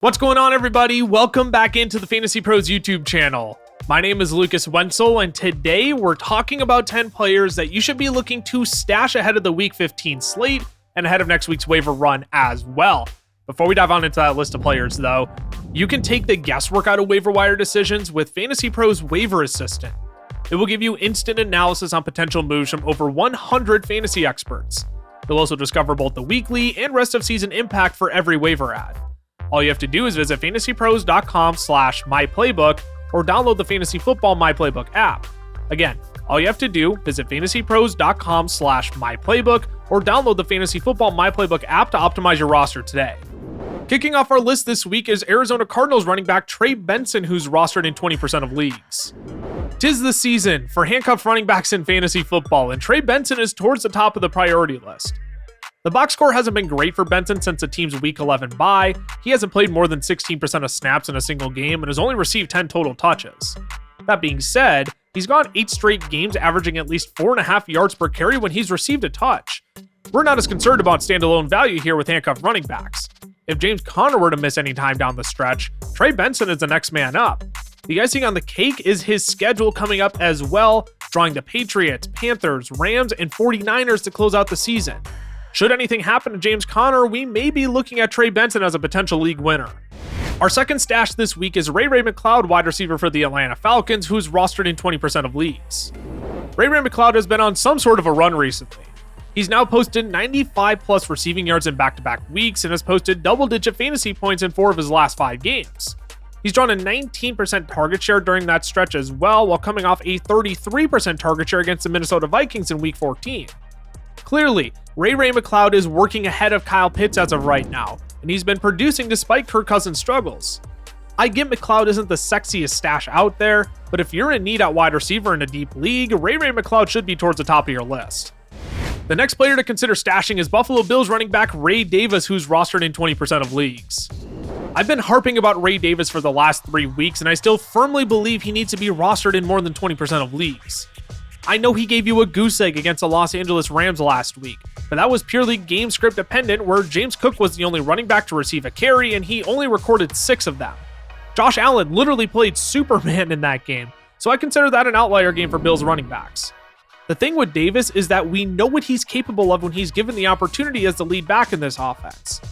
What's going on, everybody? Welcome back into the FantasyPros YouTube channel. My name is Lucas Wencl, and today we're talking about 10 players that you should be looking to stash ahead of the Week 15 slate and ahead of next week's waiver run as well. Before we dive on into that list of players, though, you can take the guesswork out of waiver wire decisions with FantasyPros Waiver Assistant. It will give you instant analysis on potential moves from over 100 fantasy experts. You'll also discover both the weekly and rest of season impact for every waiver ad. All you have to do is visit fantasypros.com/myplaybook or download the Fantasy Football My Playbook app. Again, all you have to do, visit fantasypros.com/myplaybook or download the Fantasy Football My Playbook app to optimize your roster today. Kicking off our list this week is Arizona Cardinals running back Trey Benson, who's rostered in 20% of leagues. 'Tis the season for handcuffed running backs in fantasy football, and Trey Benson is towards the top of the priority list. The box score hasn't been great for Benson since the team's Week 11 bye. He hasn't played more than 16% of snaps in a single game and has only received 10 total touches. That being said, he's gone 8 straight games averaging at least 4.5 yards per carry when he's received a touch. We're not as concerned about standalone value here with handcuffed running backs. If James Conner were to miss any time down the stretch, Trey Benson is the next man up. The icing on the cake is his schedule coming up as well, drawing the Patriots, Panthers, Rams, and 49ers to close out the season. Should anything happen to James Conner, we may be looking at Trey Benson as a potential league winner. Our second stash this week is Ray McCloud, wide receiver for the Atlanta Falcons, who's rostered in 20% of leagues. Ray McCloud has been on some sort of a run recently. He's now posted 95 plus receiving yards in back-to-back weeks and has posted double-digit fantasy points in 4 of his last 5 games. He's drawn a 19% target share during that stretch as well, while coming off a 33% target share against the Minnesota Vikings in Week 14. Clearly, Ray McCloud is working ahead of Kyle Pitts as of right now, and he's been producing despite Kirk Cousins' struggles. I get McCloud isn't the sexiest stash out there, but if you're in need at wide receiver in a deep league, Ray McCloud should be towards the top of your list. The next player to consider stashing is Buffalo Bills running back Ray Davis, who's rostered in 20% of leagues. I've been harping about Ray Davis for the last 3 weeks, and I still firmly believe he needs to be rostered in more than 20% of leagues. I know he gave you a goose egg against the Los Angeles Rams last week, but that was purely game script dependent, where James Cook was the only running back to receive a carry and he only recorded 6 of them. Josh Allen literally played Superman in that game, so I consider that an outlier game for Bills running backs. The thing with Davis is that we know what he's capable of when he's given the opportunity as the lead back in this offense.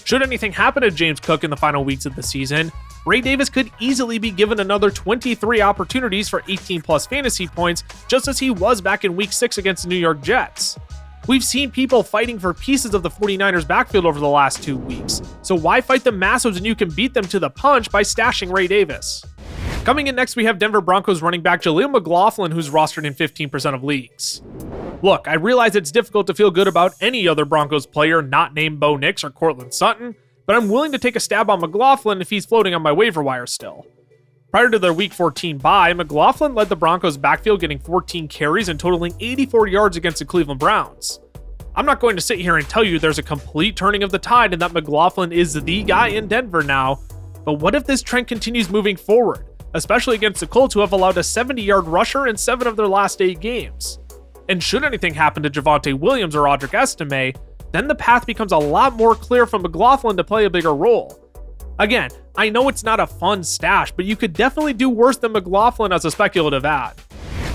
Should anything happen to James Cook in the final weeks of the season, Ray Davis could easily be given another 23 opportunities for 18 plus fantasy points, just as he was back in Week 6 against the New York Jets. We've seen people fighting for pieces of the 49ers backfield over the last 2 weeks, so why fight the massives when you can beat them to the punch by stashing Ray Davis? Coming in next, we have Denver Broncos running back Jaleel McLaughlin, who's rostered in 15% of leagues. Look, I realize it's difficult to feel good about any other Broncos player not named Bo Nix or Cortland Sutton, but I'm willing to take a stab on McLaughlin if he's floating on my waiver wire still. Prior to their Week 14 bye, McLaughlin led the Broncos backfield, getting 14 carries and totaling 84 yards against the Cleveland Browns. I'm not going to sit here and tell you there's a complete turning of the tide and that McLaughlin is the guy in Denver now, but what if this trend continues moving forward, especially against the Colts, who have allowed a 70-yard rusher in 7 of their last 8 games? And should anything happen to Javonte Williams or Audric Estime, then the path becomes a lot more clear for McLaughlin to play a bigger role. Again, I know it's not a fun stash, but you could definitely do worse than McLaughlin as a speculative ad.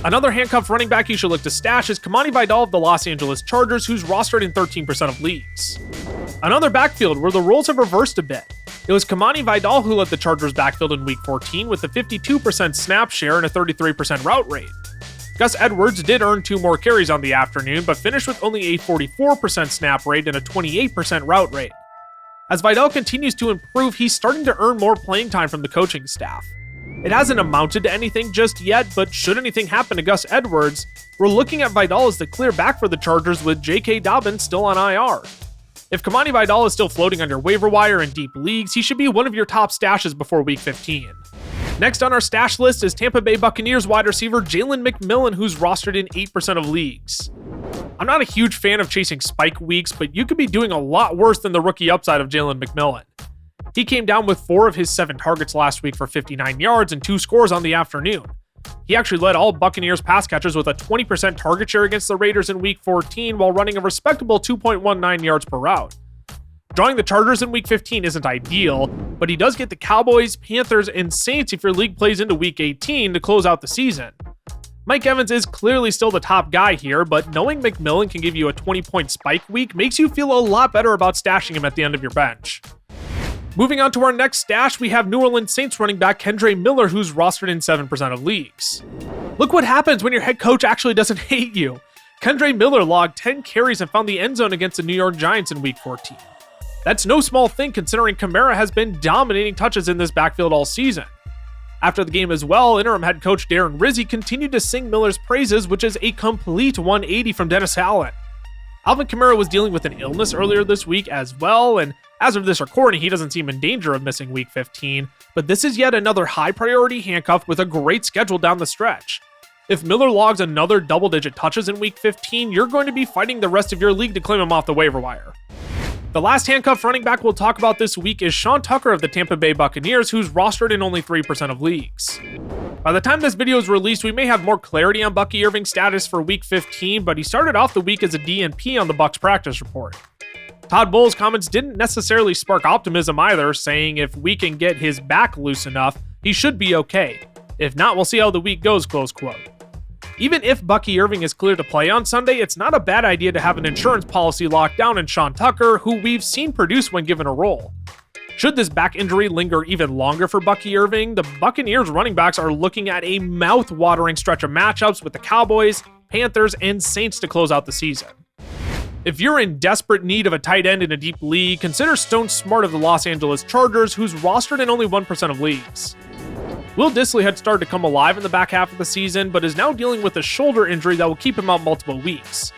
Another handcuffed running back you should look to stash is Kimani Vidal of the Los Angeles Chargers, who's rostered in 13% of leagues. Another backfield where the roles have reversed a bit. It was Kimani Vidal who led the Chargers backfield in Week 14 with a 52% snap share and a 33% route rate. Gus Edwards did earn 2 more carries on the afternoon, but finished with only a 44% snap rate and a 28% route rate. As Vidal continues to improve, he's starting to earn more playing time from the coaching staff. It hasn't amounted to anything just yet, but should anything happen to Gus Edwards, we're looking at Vidal as the clear back for the Chargers with J.K. Dobbins still on IR. If Kimani Vidal is still floating on your waiver wire in deep leagues, he should be one of your top stashes before Week 15. Next on our stash list is Tampa Bay Buccaneers wide receiver Jalen McMillan, who's rostered in 8% of leagues. I'm not a huge fan of chasing spike weeks, but you could be doing a lot worse than the rookie upside of Jalen McMillan. He came down with 4 of his 7 targets last week for 59 yards and 2 scores on the afternoon. He actually led all Buccaneers pass catchers with a 20% target share against the Raiders in Week 14 while running a respectable 2.19 yards per route. Drawing the Chargers in Week 15 isn't ideal, but he does get the Cowboys, Panthers, and Saints if your league plays into Week 18 to close out the season. Mike Evans is clearly still the top guy here, but knowing McMillan can give you a 20-point spike week makes you feel a lot better about stashing him at the end of your bench. Moving on to our next stash, we have New Orleans Saints running back Kendre Miller, who's rostered in 7% of leagues. Look what happens when your head coach actually doesn't hate you. Kendre Miller logged 10 carries and found the end zone against the New York Giants in Week 14. That's no small thing considering Kamara has been dominating touches in this backfield all season. After the game as well, interim head coach Darren Rizzi continued to sing Miller's praises, which is a complete 180 from Dennis Allen. Alvin Kamara was dealing with an illness earlier this week as well, and as of this recording, he doesn't seem in danger of missing Week 15, but this is yet another high-priority handcuff with a great schedule down the stretch. If Miller logs another double-digit touches in Week 15, you're going to be fighting the rest of your league to claim him off the waiver wire. The last handcuff running back we'll talk about this week is Sean Tucker of the Tampa Bay Buccaneers, who's rostered in only 3% of leagues. By the time this video is released, we may have more clarity on Bucky Irving's status for Week 15, but he started off the week as a DNP on the Bucs practice report. Todd Bowles' comments didn't necessarily spark optimism either, saying if we can get his back loose enough, he should be okay. If not, we'll see how the week goes, close quote. Even if Bucky Irving is clear to play on Sunday, it's not a bad idea to have an insurance policy locked down in Sean Tucker, who we've seen produce when given a role. Should this back injury linger even longer for Bucky Irving, the Buccaneers running backs are looking at a mouth-watering stretch of matchups with the Cowboys, Panthers, and Saints to close out the season. If you're in desperate need of a tight end in a deep league, consider Stone Smartt of the Los Angeles Chargers, who's rostered in only 1% of leagues. Will Dissly had started to come alive in the back half of the season, but is now dealing with a shoulder injury that will keep him out multiple weeks.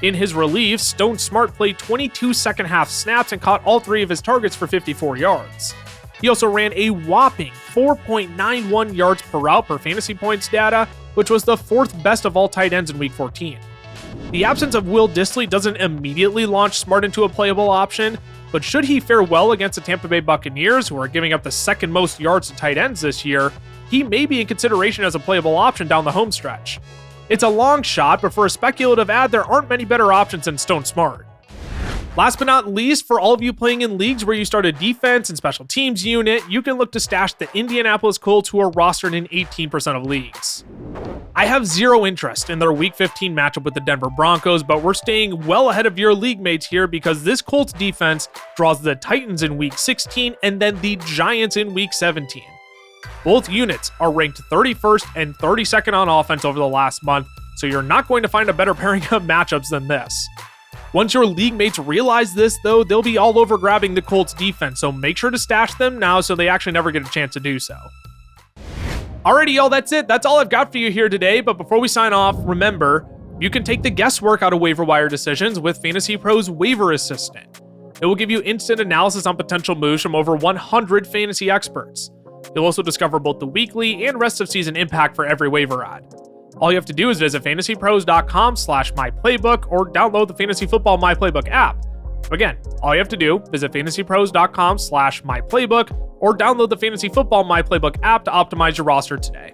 In his relief, Stone Smartt played 22 second-half snaps and caught all 3 of his targets for 54 yards. He also ran a whopping 4.91 yards per route per fantasy points data, which was the 4th best of all tight ends in Week 14. The absence of Will Dissly doesn't immediately launch Smartt into a playable option, but should he fare well against the Tampa Bay Buccaneers, who are giving up the 2nd most yards to tight ends this year, he may be in consideration as a playable option down the home stretch. It's a long shot, but for a speculative ad, there aren't many better options than Stone Smartt. Last but not least, for all of you playing in leagues where you start a defense and special teams unit, you can look to stash the Indianapolis Colts, who are rostered in 18% of leagues. I have zero interest in their Week 15 matchup with the Denver Broncos, but we're staying well ahead of your league mates here because this Colts defense draws the Titans in Week 16 and then the Giants in Week 17. Both units are ranked 31st and 32nd on offense over the last month, so you're not going to find a better pairing of matchups than this. Once your league mates realize this, though, they'll be all over grabbing the Colts defense, so make sure to stash them now so they actually never get a chance to do so. Alrighty, y'all, that's it. That's all I've got for you here today, but before we sign off, remember, you can take the guesswork out of waiver wire decisions with FantasyPros Waiver Assistant. It will give you instant analysis on potential moves from over 100 fantasy experts. You'll also discover both the weekly and rest of season impact for every waiver ad. All you have to do is visit fantasypros.com/myplaybook or download the Fantasy Football My Playbook app. Again, all you have to do, visit fantasypros.com/myplaybook or download the Fantasy Football My Playbook app to optimize your roster today.